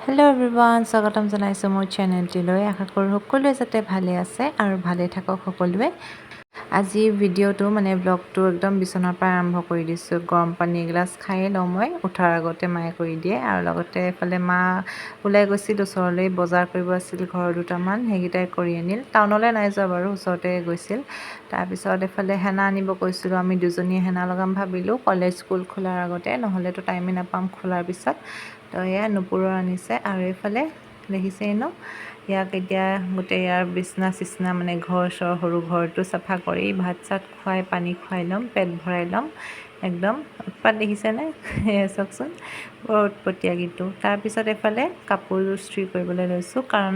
Hello' everyone, স্বাগতম জনাইছোঁ মোৰ চেনেলটিলৈ। আশা কৰোঁ সকলোৱে যাতে ভালে আছে আৰু ভালে থাকক সকলোৱে। আজিৰ ভিডিঅ'টো ব্লগটো একদম বিচনাৰ পৰা আৰম্ভ কৰি দিছোঁ। গৰম পানী এগিলাচ খায়ে লওঁ মই, উঠাৰ আগতে মায়ে কৰি দিয়ে। আৰু লগতে এফালে মা ওলাই গৈছিল ওচৰলৈ, বজাৰ কৰিব আছিল ঘৰৰ দুটামান, সেইকেইটাই কৰি আনিল। টাউনলৈ নাই যোৱা বাৰু, ওচৰতে গৈছিল। তাৰপিছত এফালে হেনা আনিব কৈছিলোঁ, আমি দুজনীয়ে হেনা লগাম ভাবিলোঁ কলেজ স্কুল খোলাৰ আগতে, নহ'লেতো টাইমেই নাপাম খোলাৰ পিছত। তো এয়া নুপুৰৰ আনিছে। আৰু এইফালে দেখিছেই ন, ইয়াক এতিয়া গোটেই ইয়াৰ বিচনা চিচনা ঘৰ চৰ সৰু ঘৰটো চাফা কৰি ভাত চাত খুৱাই পানী খুৱাই ল'ম, পেট ভৰাই ল'ম। একদম উৎপাত দেখিছেনে? চাওকচোন, বৰ উৎপতীয়া কিন্তু। তাৰপিছত এইফালে কাপোৰযোৰ ইস্ত্ৰি কৰিবলৈ লৈছোঁ, কাৰণ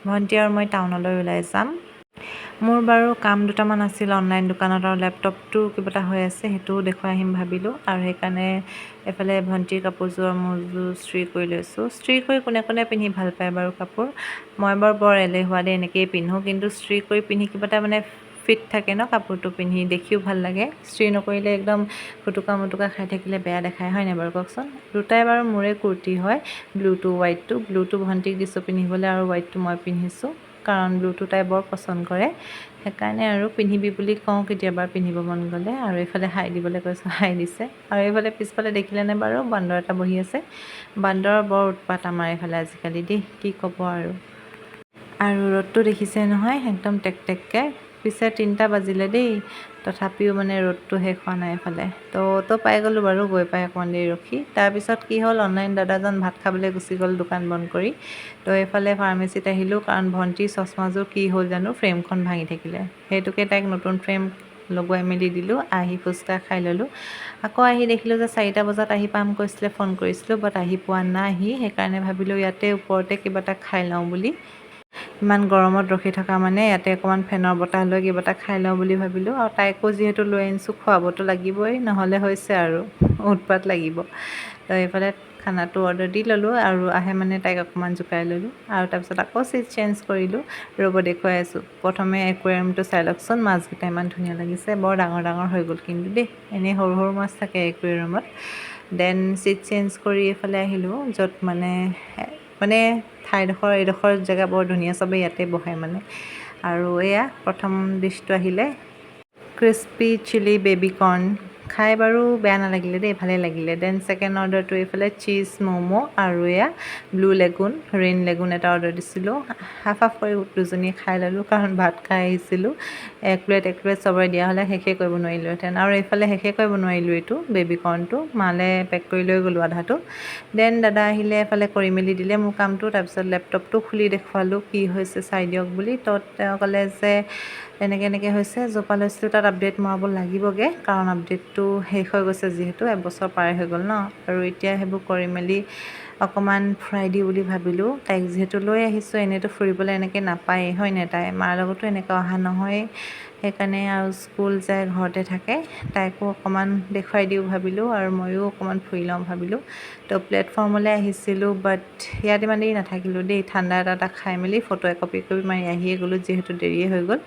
ভণ্টি আৰু মই টাউনলৈ ওলাই যাম। মোৰ বাৰু কাম দুটামান আছিল অনলাইন দোকানত, আৰু লেপটপটো কিবা এটা হৈ আছে, সেইটোও দেখুৱাই আহিম ভাবিলোঁ। আৰু সেইকাৰণে এফালে ভণ্টিৰ কাপোৰযোৰ আৰু মোৰযোৰ ইস্ত্ৰি কৰি লৈছোঁ। ইস্ত্ৰি কৰি কোনে কোনে পিন্ধি ভাল পায় বাৰু কাপোৰ? মই বাৰু বৰ এলেহুৱা দে, এনেকৈয়ে পিন্ধোঁ। কিন্তু ইস্ত্ৰি কৰি পিন্ধি কিবা এটা ফিট থাকে ন কাপোৰটো পিন্ধি, দেখিও ভাল লাগে। ইস্ত্ৰি নকৰিলে একদম ফুটুকা মুটুকা খাই থাকিলে বেয়া দেখায়, হয় নাই বাৰু কওকচোন? দুটাই বাৰু মোৰে কুৰ্তি হয়, ব্লুটো হোৱাইটটো। ব্লুটো ভণ্টিক দিছোঁ পিন্ধিবলৈ, আৰু হোৱাইটটো মই পিন্ধিছোঁ, কাৰণ ব্লুটো তাই বৰ পচন্দ কৰে। সেইকাৰণে আৰু পিন্ধিবি বুলি কওঁ কেতিয়াবা পিন্ধিব মন গ'লে। আৰু এইফালে হাই দিবলৈ কৈছোঁ, হাই দিছে। আৰু এইফালে পিছফালে দেখিলেনে বাৰু বান্দৰ এটা বহি আছে? বান্দৰৰ বৰ উৎপাত আমাৰ এইফালে আজিকালি দেই, কি ক'ব আৰু। আৰু ৰ'দটো দেখিছে নহয়, একদম টেকটেককৈ। পিছে 3টা বাজিলে দেই, তথাপিও ৰ'দটো শেষ হোৱা নাই এইফালে। তো পাই গ'লোঁ বাৰু, গৈ পাই অকণমান দেৰি ৰখি। তাৰপিছত কি হ'ল, অনলাইন দাদাজন ভাত খাবলৈ গুচি গ'ল দোকান বন্ধ কৰি। তো এইফালে ফাৰ্মাচীত আহিলোঁ, কাৰণ ভণ্টিৰ চশমাযোৰ কি হ'ল জানো, ফ্ৰেমখন ভাঙি থাকিলে। সেইটোকে তাইক নতুন ফ্ৰেম লগোৱাই মেলি দিলোঁ। আহি ফুচকা খাই ল'লোঁ। আকৌ আহি দেখিলোঁ যে 4টা বজাত আহি পাম কৈছিলে, ফোন কৰিছিলোঁ, বাট আহি পোৱা নাই। সেইকাৰণে ভাবিলোঁ ইয়াতে ওপৰতে কিবা এটা খাই লওঁ বুলি। ইমান গৰমত ৰখি থকা ইয়াতে অকণমান ফেনৰ বতাহ লৈ কিবা এটা খাই লওঁ বুলি ভাবিলোঁ। আৰু তাইকো যিহেতু লৈ আনিছোঁ, খুৱাবতো লাগিবই, নহ'লে হৈছে আৰু উৎপাত লাগিব। তো এইফালে খানাটো অৰ্ডাৰ দি ল'লোঁ, আৰু আহে তাইক অকণমান জোকাই ল'লোঁ। আৰু তাৰপিছত আকৌ চিট চেঞ্জ কৰিলোঁ। ৰ'ব দেখুৱাই আছোঁ। প্ৰথমে একুৱেৰিয়ামটো চাই লওকচোন, মাছকেইটা ইমান ধুনীয়া লাগিছে, বৰ ডাঙৰ ডাঙৰ হৈ গ'ল কিন্তু দেই। এনেই সৰু সৰু মাছ থাকে একুৱেৰিয়ামত। দেন চিট চেঞ্জ কৰি এইফালে আহিলোঁ, য'ত এইডোখৰ জেগা বৰ ধুনীয়া, চবেই ইয়াতে বহে আৰু এয়া প্ৰথম ডিছটো আহিলে, ক্ৰিস্পি চিলি বেবী কৰ্ণ। খাই বাৰু বেয়া নালাগিলে দেই, ভালেই লাগিলে। দেন ছেকেণ্ড অৰ্ডাৰটো এইফালে চীজ ম'ম' আৰু এয়া ব্লু লেগুন, ৰেইন লেগুন এটা অৰ্ডাৰ দিছিলোঁ। হাফ কৰি দুজনীয়ে খাই ল'লোঁ, কাৰণ ভাত খাই আহিছিলোঁ। এক প্লেট চবৰে দিয়া হ'লে শেষেই কৰিব নোৱাৰিলোঁহেঁতেন। আৰু এইফালে শেষেই কৰিব নোৱাৰিলোঁ, এইটো বেবী কৰ্ণটো মালে পেক কৰি লৈ গ'লোঁ আধাটো। দেন দাদা আহিলে, এফালে কৰি মেলি দিলে মোৰ কামটো। তাৰপিছত লেপটপটো খুলি দেখুৱালোঁ কি হৈছে চাই দিয়ক বুলি। তেওঁ ক'লে যে এনেকৈ হৈছে, য'ৰপৰা লৈছিলোঁ তাত আপডেট মৰাব লাগিবগৈ, কাৰণ আপডেটটো শেষ হৈ গৈছে, যিহেতু এবছৰ পাৰে হৈ গ'ল ন। আৰু এতিয়া সেইবোৰ কৰি মেলি অকণমান ফুৰাই দিওঁ বুলি ভাবিলোঁ। তাইক যিহেতু লৈ আহিছোঁ, এনেইতো ফুৰিবলৈ এনেকৈ নাপায়েই, হয় নাই? তাই মাৰ লগতো এনেকৈ অহা নহয়েই। সেইকাৰণে আৰু স্কুল যায়, ঘৰতে থাকে। তাইকো অকণমান দেখুৱাই দিওঁ ভাবিলোঁ, আৰু ময়ো অকণমান ফুৰি লওঁ ভাবিলোঁ। তো প্লেটফৰ্মলৈ আহিছিলোঁ, বাট ইয়াত ইমান দেৰি নাথাকিলোঁ দেই। ঠাণ্ডা এটা খাই মেলি ফটো একপি মাৰি আহিয়ে গ'লোঁ, যিহেতু দেৰিয়ে হৈ গ'ল।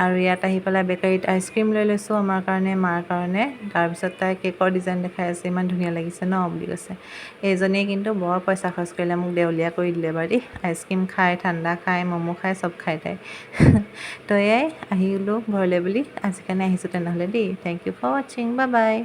আৰু ইয়াত আহি পেলাই বেকাৰীত আইচক্ৰীম লৈ লৈছোঁ আমাৰ কাৰণে, মাৰ কাৰণে। তাৰপিছত তাই কেকৰ ডিজাইন দেখাই আছে, ইমান ধুনীয়া লাগিছে ন বুলি কৈছে। এইজনীয়ে কিন্তু বৰ পইচা খৰচ কৰিলে, মোক দেউলীয়া কৰি দিলে বাৰু দেই। আইচক্ৰীম খাই, ঠাণ্ডা খাই, ম'ম' খাই, চব খাই তাই। তো এয়াই আহিলোঁ ঘৰলৈ বুলি। আজিৰ কাৰণে আহিছোঁ তেনেহ'লে দেই। থেংক ইউ ফৰ ৱাচিং, বাই বাই।